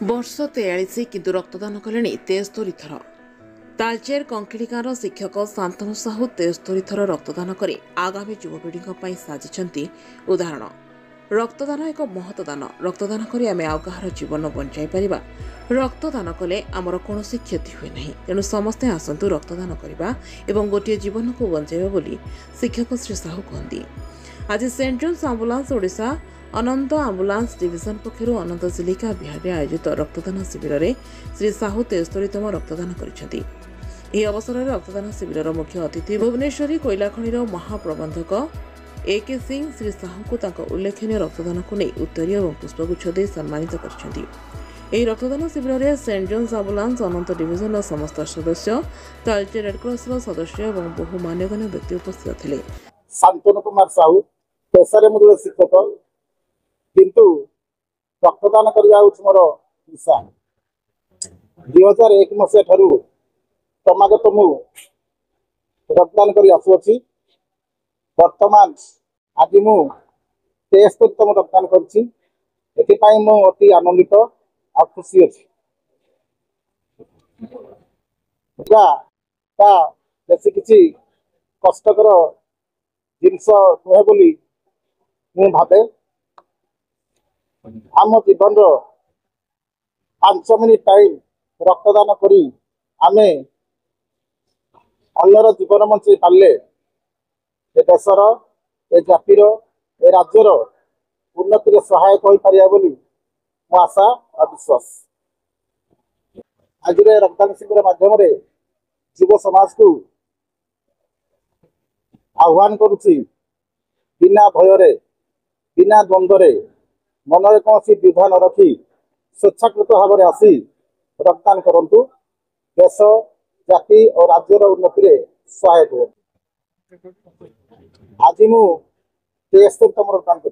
वर्ष 43 किंतु रक्तदान कले 73 थर। तालचेर कंकिड़ी गाँव शिक्षक शांतनु साहू 73 थर रक्तदान कर आगामी युवपीढ़ी साजिंट उदाहरण। रक्तदान एक महत्दान। रक्तदान कर आम आउ कहार जीवन बंचाई पारिबा। रक्तदान कले आमर कौन क्षति हुए ना। तेणु समस्ते आसतु रक्तदान करवा एवं गोटे जीवन को बंचाइबा बोली शिक्षक श्री साहू कहते। आज सेंट जोन्स आम्बुलांस ओडिशा अनंत आम्बुलांस डिविजन पक्षर अनंत चिलिका बिहार आयोजित रक्तदान शिविर में श्री साहू 73तम रक्तदान कर अवसर में रक्तदान शिविर मुख्य अतिथि भुवनेश्वरी कोयला खनिर महाप्रबंधक AK सिंह श्री साहू को उल्लेखनीय रक्तदान को नहीं उत्तरीय और पुष्पगुच्छ दे सम्मानित कर रक्तदान शिविर में सेंट जोन्स आम्बुलांस अनंत डिविजन समस्त सदस्य तालचेर रेडक्रॉस सदस्य और बहु मान्यगण्य व्यक्ति उपस्थित थे। शांतनु कुमार साहू पेशारे मुझे शिक्षक किंतु रक्तदान करवा मोर निशा 2001 मसीहा ठारू क्रमागत मु रक्तदान कर आसुअछि। वर्तमान आज मु 73तम रक्तदान करछि। एथिपाई मु अति आनंदित आ खुशी अछि। बेसी किछि कष्टकर जिनस नुहे बोली मु भावे। आम जीवन 5 मिनिट टाइम रक्तदान करी आमे अन्यर जीवन बंचाई पारे ए देशर ए जातिर ए राज्यर उन्नति सहायक हो पारिया बोली मो आशा और विश्वास। आज रक्तदान शिविर माध्यम युव समाज को आह्वान करुछि बिना भय बिना द्वंद्व मन कौन द्विधा न रखी स्वेच्छाकृत भाव में आसी रक्तदान करंतु। देश जाति और राज्यर उन्नति सहायक हो। आज मु 73तम रक्तदान कर।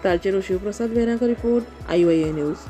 तालचेर शिवप्रसाद बेहरा का रिपोर्ट IYA न्यूज।